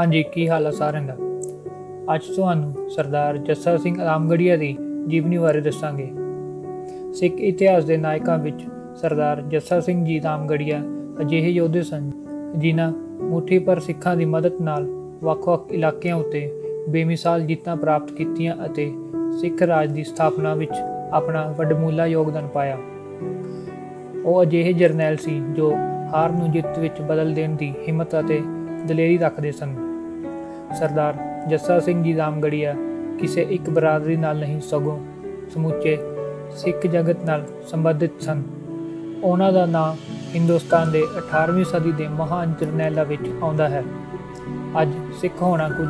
हाँ जी, की हाल है सारिਆਂ ਦਾ। ਅੱਜ ਤੁਹਾਨੂੰ ਸਰਦਾਰ ਜੱਸਾ ਸਿੰਘ ਰਾਮਗੜੀਆ ਦੀ ਜੀਵਨੀ ਬਾਰੇ ਦੱਸਾਂਗੇ। ਸਿੱਖ ਇਤਿਹਾਸ ਦੇ ਨਾਇਕਾਂ ਵਿੱਚ ਸਰਦਾਰ ਜੱਸਾ ਸਿੰਘ ਜੀ ਰਾਮਗੜੀਆ ਅਜਿਹੇ ਯੋਧੇ ਸਨ ਜਿਨ੍ਹਾਂ ਮੁੱਠੀ ਭਰ ਸਿੱਖਾਂ ਦੀ ਮਦਦ ਨਾਲ ਵੱਖ-ਵੱਖ ਇਲਾਕਿਆਂ ਉੱਤੇ ਬੇਮਿਸਾਲ ਜਿੱਤਾਂ ਪ੍ਰਾਪਤ ਕੀਤੀਆਂ ਅਤੇ ਸਿੱਖ ਰਾਜ ਦੀ ਸਥਾਪਨਾ ਵਿੱਚ ਆਪਣਾ ਵੱਡਮੁੱਲਾ ਯੋਗਦਾਨ ਪਾਇਆ। ਉਹ ਅਜਿਹੇ ਜਰਨੈਲ ਸੀ ਜੋ ਹਾਰ ਨੂੰ ਜਿੱਤ ਵਿੱਚ ਬਦਲ ਦੇਣ ਦੀ ਹਿੰਮਤ ਅਤੇ ਦਲੇਰੀ ਰੱਖਦੇ ਸਨ। ਸਰਦਾਰ ਜੱਸਾ ਸਿੰਘ ਜੀ ਰਾਮਗੜੀਆ ਕਿਸੇ ਇੱਕ ਬਰਾਦਰੀ ਨਾਲ ਨਹੀਂ ਸਗੋਂ ਸਮੁੱਚੇ ਸਿੱਖ ਜਗਤ ਨਾਲ ਸੰਬੰਧਿਤ ਸਨ। ਉਹਨਾਂ ਦਾ ਨਾਂ ਹਿੰਦੁਸਤਾਨ ਦੇ 18ਵੀਂ ਸਦੀ ਦੇ ਮਹਾਨ ਜਰਨੈਲਾਂ ਵਿੱਚ ਆਉਂਦਾ ਹੈ। ਅੱਜ ਸਿੱਖ ਹੋਣਾ ਕੁਝ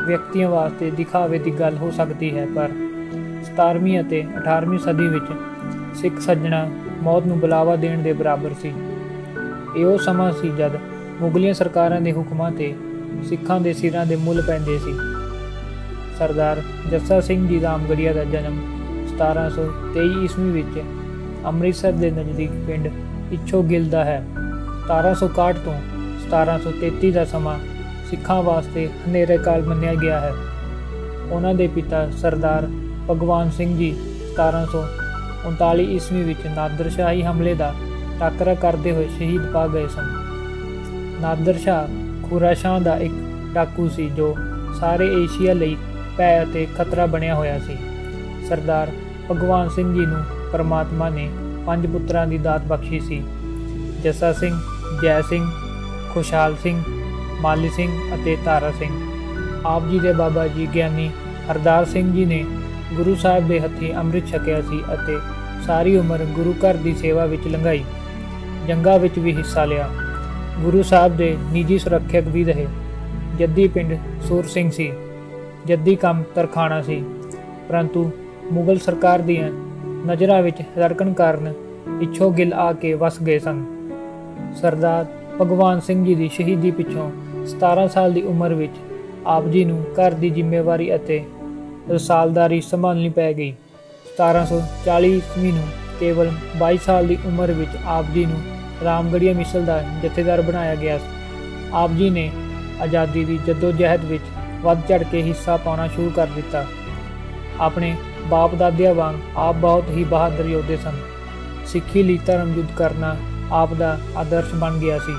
ਵਿਅਕਤੀਆਂ ਵਾਸਤੇ ਦਿਖਾਵੇ ਦੀ ਗੱਲ ਹੋ ਸਕਦੀ ਹੈ, ਪਰ 17ਵੀਂ ਅਤੇ 18ਵੀਂ ਸਦੀ ਵਿੱਚ ਸਿੱਖ ਸੱਜਣਾ ਮੌਤ ਨੂੰ ਬੁਲਾਵਾ ਦੇਣ ਦੇ ਬਰਾਬਰ ਸੀ। ਇਹ ਉਹ ਸਮਾਂ ਸੀ ਜਦ ਮੁਗਲੀਆਂ ਸਰਕਾਰਾਂ ਦੇ ਹੁਕਮਾਂ 'ਤੇ ਸਿੱਖਾਂ ਦੇ ਸਿਰਾਂ ਦੇ ਮੁੱਲ ਪੈਂਦੇ ਸੀ। ਸਰਦਾਰ ਜੱਸਾ ਸਿੰਘ ਜੀ ਰਾਮਗੜੀਆ ਦਾ ਜਨਮ 1723 ਈਸਵੀ ਵਿੱਚ ਅੰਮ੍ਰਿਤਸਰ ਦੇ ਨਜ਼ਦੀਕ ਪਿੰਡ ਇੱਛੋ ਗਿੱਲ ਦਾ ਹੈ। 1761 ਤੋਂ 1733 ਦਾ ਸਮਾਂ ਸਿੱਖਾਂ ਵਾਸਤੇ ਹਨੇਰਾ ਕਾਲ ਮੰਨਿਆ ਗਿਆ ਹੈ। ਉਹਨਾਂ ਦੇ ਪਿਤਾ ਸਰਦਾਰ ਭਗਵਾਨ ਸਿੰਘ ਜੀ 1739 ਈਸਵੀ ਵਿੱਚ ਨਾਦਰ ਸ਼ਾਹੀ ਹਮਲੇ ਦਾ ਟਾਕਰਾ ਕਰਦੇ ਹੋਏ ਸ਼ਹੀਦ ਪਾ ਗਏ ਸਨ। ਨਾਦਰ ਸ਼ਾਹ ਖੁਰਾਸਾਨ ਦਾ ਇੱਕ ਡਾਕੂ ਸੀ ਜੋ ਸਾਰੇ ਏਸ਼ੀਆ ਲਈ ਭੈ ਅਤੇ ਖਤਰਾ ਬਣਿਆ ਹੋਇਆ ਸੀ। ਸਰਦਾਰ ਭਗਵਾਨ ਸਿੰਘ ਜੀ ਨੂੰ ਪਰਮਾਤਮਾ ਨੇ 5 ਪੁੱਤਰਾਂ ਦੀ ਦਾਤ ਬਖਸ਼ੀ ਸੀ। ਜੱਸਾ ਸਿੰਘ, ਜੈ ਸਿੰਘ, ਖੁਸ਼ਹਾਲ ਸਿੰਘ, ਮਾਲੀ ਸਿੰਘ ਅਤੇ ਤਾਰਾ ਸਿੰਘ। ਆਪ ਜੀ ਦੇ ਬਾਬਾ ਜੀ ਗਿਆਨੀ ਹਰਦਾਰ ਸਿੰਘ ਜੀ ਨੇ ਗੁਰੂ ਸਾਹਿਬ ਦੇ ਹੱਥੀਂ ਅੰਮ੍ਰਿਤ ਛਕਿਆ ਸੀ ਅਤੇ ਸਾਰੀ ਉਮਰ ਗੁਰੂ ਘਰ ਦੀ ਸੇਵਾ ਵਿੱਚ ਲੰਘਾਈ। ਜੰਗਾਂ ਵਿੱਚ ਵੀ ਹਿੱਸਾ ਲਿਆ। ਗੁਰੂ ਸਾਹਿਬ ਦੇ ਨਿੱਜੀ ਸੁਰੱਖਿਅਕ ਵੀ ਰਹੇ। ਜੱਦੀ ਪਿੰਡ ਸੂਰ ਸਿੰਘ ਸੀ। ਜੱਦੀ ਕੰਮ ਤਰਖਾਣਾ ਸੀ, ਪਰੰਤੂ ਮੁਗਲ ਸਰਕਾਰ ਦੀਆਂ ਨਜ਼ਰਾਂ ਵਿੱਚ ਰੜਕਣ ਕਾਰਨ ਇੱਛੋ ਗਿੱਲ ਆ ਕੇ ਵਸ ਗਏ ਸਨ। ਸਰਦਾਰ ਭਗਵਾਨ ਸਿੰਘ ਜੀ ਦੀ ਸ਼ਹੀਦੀ ਪਿੱਛੋਂ 17 ਸਾਲ ਦੀ ਉਮਰ ਵਿੱਚ ਆਪ ਜੀ ਨੂੰ ਘਰ ਦੀ ਜ਼ਿੰਮੇਵਾਰੀ ਅਤੇ ਰਸਾਲਦਾਰੀ ਸੰਭਾਲਣੀ ਪੈ ਗਈ। 1740 ਈਸਵੀ ਨੂੰ ਕੇਵਲ 22 ਸਾਲ ਦੀ ਉਮਰ ਵਿੱਚ ਆਪ ਜੀ ਨੂੰ ਰਾਮਗੜੀਆ ਮਿਸਲ ਦਾ ਜਥੇਦਾਰ ਬਣਾਇਆ ਗਿਆ। ਆਪ ਜੀ ਨੇ ਆਜ਼ਾਦੀ ਦੀ ਜੱਦੋ-ਜਹਿਦ ਵਿੱਚ ਵੱਧ ਚੜ੍ਹ ਕੇ ਹਿੱਸਾ ਪਾਉਣਾ ਸ਼ੁਰੂ ਕਰ ਦਿੱਤਾ। ਆਪਣੇ ਬਾਪ ਦਾਦਿਆਂ ਵਾਂਗ ਆਪ ਬਹੁਤ ਹੀ ਬਹਾਦਰ ਯੋਧੇ ਸਨ। ਸਿੱਖੀ ਲਈ ਧਰਮ ਯੁੱਧ ਕਰਨਾ ਆਪ ਦਾ ਆਦਰਸ਼ ਬਣ ਗਿਆ ਸੀ।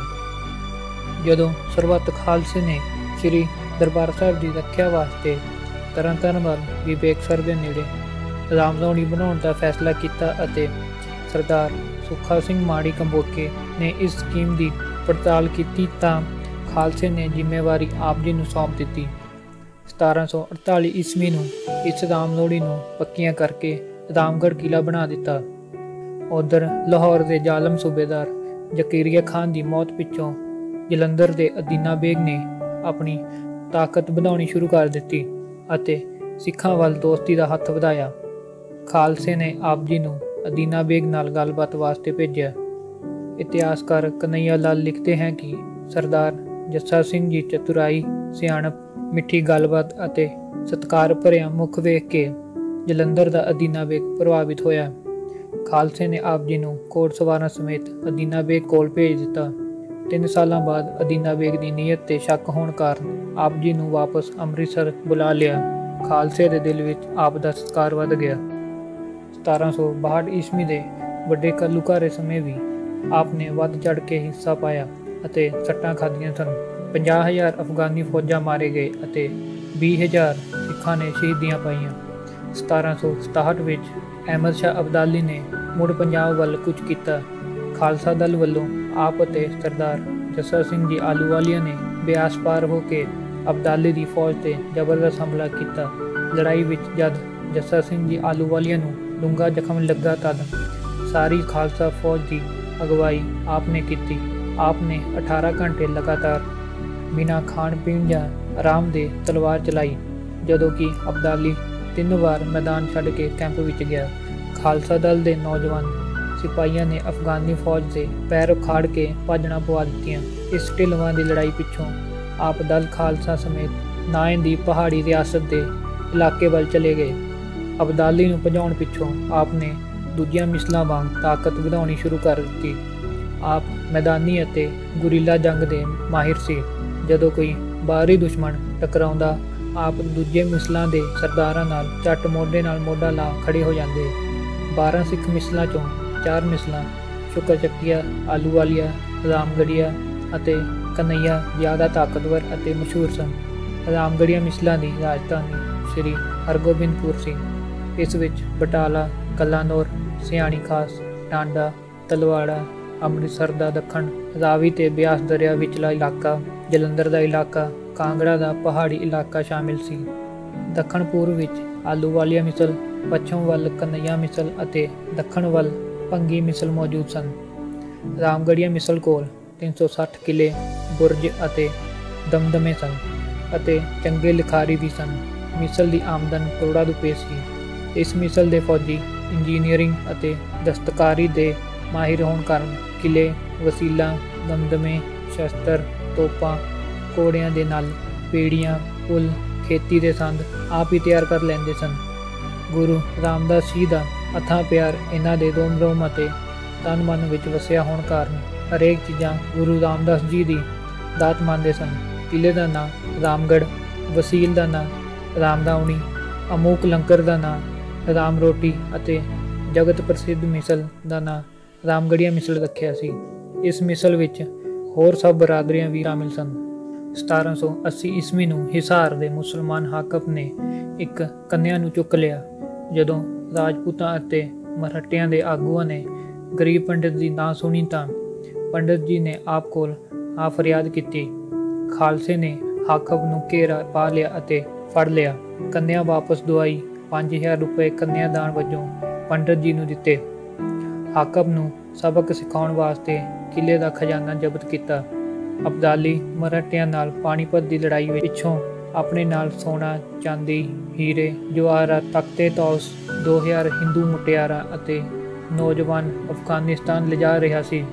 ਜਦੋਂ ਸਰਬੱਤ ਖਾਲਸੇ ਨੇ ਸ੍ਰੀ ਦਰਬਾਰ ਸਾਹਿਬ ਦੀ ਰੱਖਿਆ ਵਾਸਤੇ ਤਰਨਤਾਰਨ ਵੱਲ ਵਿਵੇਕਸਰ ਦੇ ਨੇੜੇ ਰਾਮਧੌਣੀ ਬਣਾਉਣ ਦਾ ਫੈਸਲਾ ਕੀਤਾ ਅਤੇ ਸਰਦਾਰ ਸੁੱਖਾ ਸਿੰਘ ਮਾੜੀ ਕੰਬੋਕੇ ਨੇ ਇਸ ਸਕੀਮ ਦੀ ਪੜਤਾਲ ਕੀਤੀ ਤਾਂ ਖਾਲਸੇ ਨੇ ਜ਼ਿੰਮੇਵਾਰੀ ਆਪ ਜੀ ਨੂੰ ਸੌਂਪ ਦਿੱਤੀ। 1748 ਈਸਵੀ ਨੂੰ ਇਸ ਰਾਮਧੌਣੀ ਨੂੰ ਪੱਕੀਆਂ ਕਰਕੇ ਰਾਮਗੜ੍ਹ ਕਿਲ੍ਹਾ ਬਣਾ ਦਿੱਤਾ। ਉੱਧਰ ਲਾਹੌਰ ਦੇ ਜ਼ਾਲਮ ਸੂਬੇਦਾਰ ਜ਼ਕਰੀਆ ਖਾਨ ਦੀ ਮੌਤ ਪਿੱਛੋਂ ਜਲੰਧਰ ਦੇ ਅਦੀਨਾ ਬੇਗ ਨੇ ਆਪਣੀ ਤਾਕਤ ਵਧਾਉਣੀ ਸ਼ੁਰੂ ਕਰ ਦਿੱਤੀ ਅਤੇ ਸਿੱਖਾਂ ਵੱਲ ਦੋਸਤੀ ਦਾ ਹੱਥ ਵਧਾਇਆ। ਖਾਲਸੇ ਨੇ ਆਪ ਜੀ ਨੂੰ ਅਦੀਨਾ ਬੇਗ ਨਾਲ ਗੱਲਬਾਤ ਵਾਸਤੇ ਭੇਜਿਆ। ਇਤਿਹਾਸਕਾਰ ਕਨਈਆ ਲਾਲ ਲਿਖਦੇ हैं ਕਿ ਸਰਦਾਰ ਜੱਸਾ ਸਿੰਘ ਜੀ ਚਤੁਰਾਈ, ਸਿਆਣਪ, ਮਿੱਠੀ ਗੱਲਬਾਤ ਅਤੇ ਸਤਿਕਾਰ ਭਰਿਆ ਮੁੱਖ ਵੇਖ ਕੇ ਜਲੰਧਰ ਦਾ ਅਦੀਨਾ ਬੇਗ ਪ੍ਰਭਾਵਿਤ ਹੋਇਆ। ਖਾਲਸੇ ਨੇ ਆਪ ਜੀ ਨੂੰ ਘੋੜ ਸਵਾਰਾਂ ਸਮੇਤ ਅਦੀਨਾ ਬੇਗ ਕੋਲ ਭੇਜ ਦਿੱਤਾ। 3 ਸਾਲਾਂ ਬਾਅਦ ਅਦੀਨਾ ਬੇਗ ਦੀ ਨੀਅਤ ਤੇ ਸ਼ੱਕ ਹੋਣ ਕਾਰਨ ਆਪ ਜੀ ਨੂੰ ਵਾਪਸ ਅੰਮ੍ਰਿਤਸਰ ਬੁਲਾ ਲਿਆ। ਖਾਲਸੇ ਦੇ ਦਿਲ ਵਿੱਚ ਆਪ ਦਾ ਸਤਿਕਾਰ ਵੱਧ ਗਿਆ। 1762 ਈਸਵੀ ਦੇ ਵੱਡੇ ਘੱਲੂਘਾਰੇ ਸਮੇਂ ਵੀ ਆਪ ਨੇ ਵੱਧ ਚੜ੍ਹ ਕੇ ਹਿੱਸਾ ਪਾਇਆ ਅਤੇ ਸੱਟਾਂ ਖਾਧੀਆਂ ਸਨ। 50,000 ਅਫਗਾਨੀ ਫੌਜਾਂ ਮਾਰੇ ਗਏ ਅਤੇ 20,000 ਸਿੱਖਾਂ ਨੇ ਸ਼ਹੀਦੀਆਂ ਪਾਈਆਂ। 1767 ਵਿੱਚ ਅਹਿਮਦ ਸ਼ਾਹ ਅਬਦਾਲੀ ਨੇ ਮੁੜ ਪੰਜਾਬ ਵੱਲ ਕੂਚ ਕੀਤਾ। ਖਾਲਸਾ ਦਲ ਵੱਲੋਂ ਆਪ ਅਤੇ ਸਰਦਾਰ ਜੱਸਾ ਸਿੰਘ ਜੀ ਆਹਲੂਵਾਲੀਆ ਨੇ ਬਿਆਸ ਪਾਰ ਹੋ ਕੇ ਅਬਦਾਲੀ ਦੀ ਫੌਜ 'ਤੇ ਜ਼ਬਰਦਸਤ ਹਮਲਾ ਕੀਤਾ। ਲੜਾਈ ਵਿੱਚ ਜਦ ਜੱਸਾ ਸਿੰਘ ਜੀ ਆਹਲੂਵਾਲੀਆ ਨੂੰ ਡੂੰਘਾ ਜ਼ਖਮ ਲੱਗਾ ਤਦ ਸਾਰੀ ਖਾਲਸਾ ਫੌਜ ਦੀ ਅਗਵਾਈ ਆਪ ਨੇ ਕੀਤੀ। ਆਪ ਨੇ 18 ਘੰਟੇ ਲਗਾਤਾਰ ਬਿਨਾਂ ਖਾਣ ਪੀਣ ਜਾਂ ਆਰਾਮ ਦੇ ਤਲਵਾਰ ਚਲਾਈ, ਜਦੋਂ ਕਿ ਅਬਦਾਲੀ 3 ਵਾਰ ਮੈਦਾਨ ਛੱਡ ਕੇ ਕੈਂਪ ਵਿੱਚ ਗਿਆ। ਖਾਲਸਾ ਦਲ ਦੇ ਨੌਜਵਾਨ ਸਿਪਾਹੀਆਂ ਨੇ ਅਫਗਾਨੀ ਫੌਜ ਦੇ ਪੈਰ ਉਖਾੜ ਕੇ ਭਾਜੜਾਂ ਪਵਾ ਦਿੱਤੀਆਂ। ਇਸ ਢਿਲਵਾਂ ਦੀ ਲੜਾਈ ਪਿੱਛੋਂ ਆਪ ਦਲ ਖਾਲਸਾ ਸਮੇਤ ਨਾਇਨ ਦੀ ਪਹਾੜੀ ਰਿਆਸਤ ਦੇ ਇਲਾਕੇ ਵੱਲ ਚਲੇ ਗਏ। ਅਬਦਾਲੀ ਨੂੰ ਭਜਾਉਣ ਪਿੱਛੋਂ ਆਪ ਨੇ ਦੂਜੀਆਂ ਮਿਸਲਾਂ ਵਾਂਗ ਤਾਕਤ ਵਧਾਉਣੀ ਸ਼ੁਰੂ ਕਰ ਦਿੱਤੀ। ਆਪ ਮੈਦਾਨੀ ਅਤੇ ਗੁਰੀਲਾ ਜੰਗ ਦੇ ਮਾਹਿਰ ਸੀ। ਜਦੋਂ ਕੋਈ ਬਾਹਰੀ ਦੁਸ਼ਮਣ ਟਕਰਾਉਂਦਾ ਆਪ ਦੂਜੇ ਮਿਸਲਾਂ ਦੇ ਸਰਦਾਰਾਂ ਨਾਲ ਝੱਟ ਮੋਢੇ ਨਾਲ ਮੋਢਾ ਲਾ ਖੜੇ ਹੋ ਜਾਂਦੇ। 12 ਸਿੱਖ ਮਿਸਲਾਂ ਚੋਂ 4 ਮਿਸਲਾਂ ਸ਼ੁਕਰ ਚੱਕੀਆ, ਆਹਲੂਵਾਲੀਆ, ਰਾਮਗੜੀਆ ਅਤੇ ਕਨਈਆ ਜ਼ਿਆਦਾ ਤਾਕਤਵਰ ਅਤੇ ਮਸ਼ਹੂਰ ਸਨ। ਰਾਮਗੜੀਆ ਮਿਸਲਾਂ ਦੀ ਰਾਜਧਾਨੀ ਸ੍ਰੀ ਹਰਗੋਬਿੰਦਪੁਰ ਸੀ। ਇਸ ਵਿੱਚ ਬਟਾਲਾ, ਕਲਾਨੌਰ, ਸਿਆਣੀ ਖਾਸ, ਟਾਂਡਾ, ਤਲਵਾੜਾ, ਅੰਮ੍ਰਿਤਸਰ ਦਾ ਦੱਖਣ, ਰਾਵੀ ਤੇ ਬਿਆਸ ਦਰਿਆ ਵਿਚਲਾ ਇਲਾਕਾ, ਜਲੰਧਰ ਦਾ ਇਲਾਕਾ, ਕਾਂਗੜਾ ਦਾ ਪਹਾੜੀ ਇਲਾਕਾ ਸ਼ਾਮਿਲ ਸੀ। ਦੱਖਣ ਪੂਰਬ ਵਿੱਚ ਆਹਲੂਵਾਲੀਆ ਮਿਸਲ, ਪੱਛਮ ਵੱਲ ਕਨਈਆ ਮਿਸਲ ਅਤੇ ਦੱਖਣ ਵੱਲ ਭੰਗੀ ਮਿਸਲ ਮੌਜੂਦ ਸਨ। ਰਾਮਗੜੀਆ ਮਿਸਲ ਕੋਲ 360 ਕਿਲੇ, ਬੁਰਜ ਅਤੇ ਦਮਦਮੇ ਸਨ ਅਤੇ ਚੰਗੇ ਲਿਖਾਰੀ ਵੀ ਸਨ। ਮਿਸਲ ਦੀ ਆਮਦਨ ਕਰੋੜਾਂ ਰੁਪਏ ਸੀ। ਇਸ ਮਿਸਲ ਦੇ ਫੌਜੀ ਇੰਜੀਨੀਅਰਿੰਗ ਅਤੇ ਦਸਤਕਾਰੀ ਦੇ ਮਾਹਿਰ ਹੋਣ ਕਾਰਨ ਕਿਲੇ, ਵਸੀਲਾਂ, ਦਮਦਮੇ, ਸ਼ਸਤਰ, ਤੋਪਾਂ, ਘੋੜਿਆਂ ਦੇ ਨਾਲ ਪੀੜੀਆਂ, ਪੁਲ, ਖੇਤੀ ਦੇ ਸੰਦ ਆਪ ਹੀ ਤਿਆਰ ਕਰ ਲੈਂਦੇ ਸਨ। ਗੁਰੂ ਰਾਮਦਾਸ ਜੀ ਦਾ ਅਥਾਹ ਪਿਆਰ ਇਹਨਾਂ ਦੇ ਰੋਮ ਅਤੇ ਤਨ ਮਨ ਵਿੱਚ ਵਸਿਆ ਹੋਣ ਕਾਰਨ ਹਰੇਕ ਚੀਜ਼ਾਂ ਗੁਰੂ ਰਾਮਦਾਸ ਜੀ ਦੀ ਦਾਤ ਮੰਨਦੇ ਸਨ। ਕਿਲੇ ਦਾ ਨਾਂ ਰਾਮਗੜ੍ਹ, ਵਸੀਲ ਦਾ ਨਾਂ ਰਾਮਦਾਉਣੀ, ਅਮੂਕ ਲੰਕਰ ਦਾ ਨਾਂ ਰਾਮ ਰੋਟੀ ਅਤੇ ਜਗਤ ਪ੍ਰਸਿੱਧ ਮਿਸਲ ਦਾ ਨਾਂ ਰਾਮਗੜੀਆ ਮਿਸਲ ਰੱਖਿਆ ਸੀ। ਇਸ ਮਿਸਲ ਵਿੱਚ ਹੋਰ ਸਭ ਬਰਾਦਰੀਆਂ ਵੀ ਸ਼ਾਮਿਲ ਸਨ। 1780 ਈਸਵੀ ਨੂੰ ਹਿਸਾਰ ਦੇ ਮੁਸਲਮਾਨ ਹਾਕਮ ਨੇ ਇੱਕ ਕੰਨਿਆ ਨੂੰ ਚੁੱਕ ਲਿਆ। ਜਦੋਂ ਰਾਜਪੂਤਾਂ ਅਤੇ ਮਰਾਠਿਆਂ ਦੇ ਆਗੂਆਂ ਨੇ ਗਰੀਬ ਪੰਡਿਤ ਦੀ ਨਾ ਸੁਣੀ ਤਾਂ ਪੰਡਿਤ ਜੀ ਨੇ ਆਪ ਕੋਲ ਆ ਫਰਿਆਦ ਕੀਤੀ। ਖਾਲਸੇ ਨੇ ਹਾਕਮ ਨੂੰ ਘੇਰਾ ਪਾ ਲਿਆ ਅਤੇ ਫੜ ਲਿਆ। ਕੰਨਿਆ ਵਾਪਸ ਦਵਾਈ 5000 ਰੁਪਏ ਕੰਨਿਆਦਾਨ ਵਜੋਂ ਪੰਡਿਤ ਜੀ ਨੂੰ ਦਿੱਤੇ। ਹਾਕਮ ਨੂੰ ਸਬਕ ਸਿਖਾਉਣ ਵਾਸਤੇ ਕਿਲੇ ਦਾ ਖਜ਼ਾਨਾ ਜ਼ਬਤ ਕੀਤਾ। ਅਬਦਾਲੀ ਮਰਾਠਿਆਂ ਨਾਲ ਪਾਣੀਪਤ ਦੀ ਲੜਾਈ ਵਿੱਚ ਪਿੱਛੋਂ ਆਪਣੇ ਨਾਲ ਸੋਨਾ, ਚਾਂਦੀ, ਹੀਰੇ, ਜਵਾਹਰਾਤ, ਤਖਤੇ ਤੌਸ, 2000 ਹਿੰਦੂ ਮੁਟਿਆਰਾਂ ਅਤੇ ਨੌਜਵਾਨ ਅਫਗਾਨਿਸਤਾਨ ਲਿਜਾ ਰਿਹਾ ਸੀ।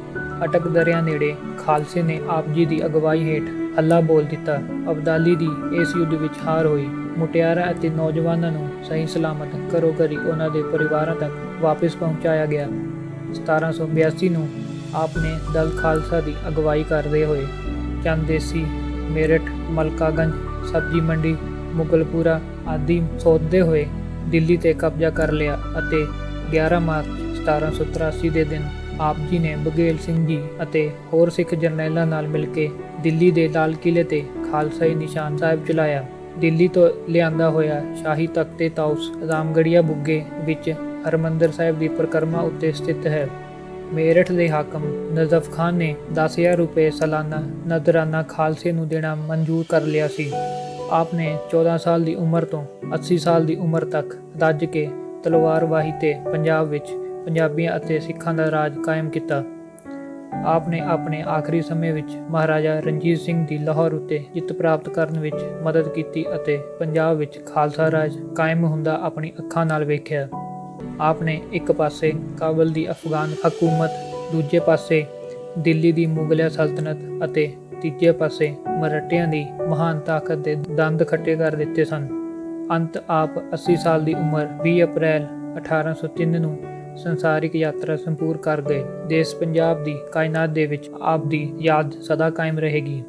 ਅਟਕ ਦਰਿਆ ਨੇੜੇ ਖਾਲਸੇ ਨੇ ਆਪ ਜੀ ਦੀ ਅਗਵਾਈ ਹੇਠ ਹੱਲਾ ਬੋਲ ਦਿੱਤਾ। ਅਬਦਾਲੀ ਦੀ ਇਸ ਯੁੱਧ ਵਿੱਚ ਹਾਰ ਹੋਈ। ਮੁਟਿਆਰਾਂ ਅਤੇ ਨੌਜਵਾਨਾਂ ਨੂੰ ਸਹੀ ਸਲਾਮਤ ਘਰੋ ਘਰੀ ਉਹਨਾਂ ਦੇ ਪਰਿਵਾਰਾਂ ਤੱਕ ਵਾਪਸ ਪਹੁੰਚਾਇਆ ਗਿਆ। 1782 ਨੂੰ ਆਪ ਨੇ ਦਲ ਖਾਲਸਾ ਦੀ ਅਗਵਾਈ ਕਰਦੇ ਹੋਏ ਚੰਦੇਸੀ, ਮੇਰਠ, ਮਲਕਾਗੰਜ, ਸਬਜ਼ੀ ਮੰਡੀ, ਮੁਗਲਪੁਰਾ ਆਦਿ ਸੋਧਦੇ ਹੋਏ ਦਿੱਲੀ ਤੇ ਕਬਜ਼ਾ ਕਰ ਲਿਆ ਅਤੇ 11 ਮਾਰਚ 1783 ਦੇ ਦਿਨ ਆਪ ਜੀ ਨੇ ਬਘੇਲ ਸਿੰਘ ਜੀ ਅਤੇ ਹੋਰ ਸਿੱਖ ਜਰਨੈਲਾਂ ਨਾਲ ਮਿਲ ਕੇ ਦਿੱਲੀ ਦੇ ਲਾਲ ਕਿਲੇ ਤੇ ਖਾਲਸਾਈ ਨਿਸ਼ਾਨ ਸਾਹਿਬ ਚਲਾਇਆ। ਦਿੱਲੀ ਤੋਂ ਲਿਆਂਦਾ ਹੋਇਆ ਸ਼ਾਹੀ ਤਖਤੇ ਤੌਸ ਰਾਮਗੜੀਆ ਬੁੱਗੇ ਵਿੱਚ ਹਰਮੰਦਰ ਸਾਹਿਬ ਦੀ ਪਰਿਕਰਮਾ ਉੱਤੇ ਸਥਿਤ ਹੈ। ਮੇਰਠ ਦੇ ਹਾਕਮ ਨਜ਼ਫ ਖਾਨ ਨੇ 10,000 ਰੁਪਏ ਸਾਲਾਨਾ ਨਜ਼ਰਾਨਾ ਖਾਲਸੇ ਨੂੰ ਦੇਣਾ ਮਨਜ਼ੂਰ ਕਰ ਲਿਆ ਸੀ। ਆਪ ਨੇ 14 ਸਾਲ ਦੀ ਉਮਰ ਤੋਂ 80 ਸਾਲ ਦੀ ਉਮਰ ਤੱਕ ਰੱਜ ਕੇ ਤਲਵਾਰਬਾਜ਼ੀ ਤੇ ਪੰਜਾਬ ਵਿੱਚ ਪੰਜਾਬੀਆਂ ਅਤੇ ਸਿੱਖਾਂ ਦਾ ਰਾਜ ਕਾਇਮ ਕੀਤਾ। ਆਪ ਨੇ ਆਪਣੇ ਆਖਰੀ ਸਮੇਂ ਵਿੱਚ ਮਹਾਰਾਜਾ ਰਣਜੀਤ ਸਿੰਘ ਦੀ ਲਾਹੌਰ ਉੱਤੇ ਜਿੱਤ ਪ੍ਰਾਪਤ ਕਰਨ ਵਿੱਚ ਮਦਦ ਕੀਤੀ ਅਤੇ ਪੰਜਾਬ ਵਿੱਚ ਖਾਲਸਾ ਰਾਜ ਕਾਇਮ ਹੁੰਦਾ ਆਪਣੀ ਅੱਖਾਂ ਨਾਲ ਵੇਖਿਆ। ਆਪ ਨੇ ਇੱਕ ਪਾਸੇ ਕਾਬਲ ਦੀ ਅਫਗਾਨ ਹਕੂਮਤ, ਦੂਜੇ ਪਾਸੇ ਦਿੱਲੀ ਦੀ ਮੁਗਲਿਆ ਸਲਤਨਤ ਅਤੇ ਤੀਜੇ ਪਾਸੇ ਮਰਾਠਿਆਂ ਦੀ ਮਹਾਨ ਤਾਕਤ ਦੇ ਦੰਦ ਖੱਟੇ ਕਰ ਦਿੱਤੇ ਸਨ। ਅੰਤ ਆਪ 80 ਸਾਲ ਦੀ ਉਮਰ 20 ਅਪ੍ਰੈਲ 1803 ਨੂੰ ਸੰਸਾਰਿਕ ਯਾਤਰਾ ਸੰਪੂਰਨ ਕਰ ਗਏ। ਦੇਸ਼ ਪੰਜਾਬ ਦੀ ਕਾਇਨਾਤ ਦੇ ਵਿੱਚ ਆਪ ਦੀ ਯਾਦ ਸਦਾ ਕਾਇਮ ਰਹੇਗੀ।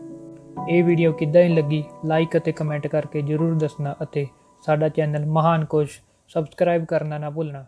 ਇਹ ਵੀਡੀਓ ਕਿੱਦਾਂ ਹੀ ਲੱਗੀ ਲਾਈਕ ਅਤੇ ਕਮੈਂਟ ਕਰਕੇ ਜ਼ਰੂਰ ਦੱਸਣਾ ਅਤੇ ਸਾਡਾ ਚੈਨਲ ਮਹਾਨ ਕੋਸ਼ ਸਬਸਕ੍ਰਾਈਬ ਕਰਨਾ ਨਾ ਭੁੱਲਣਾ।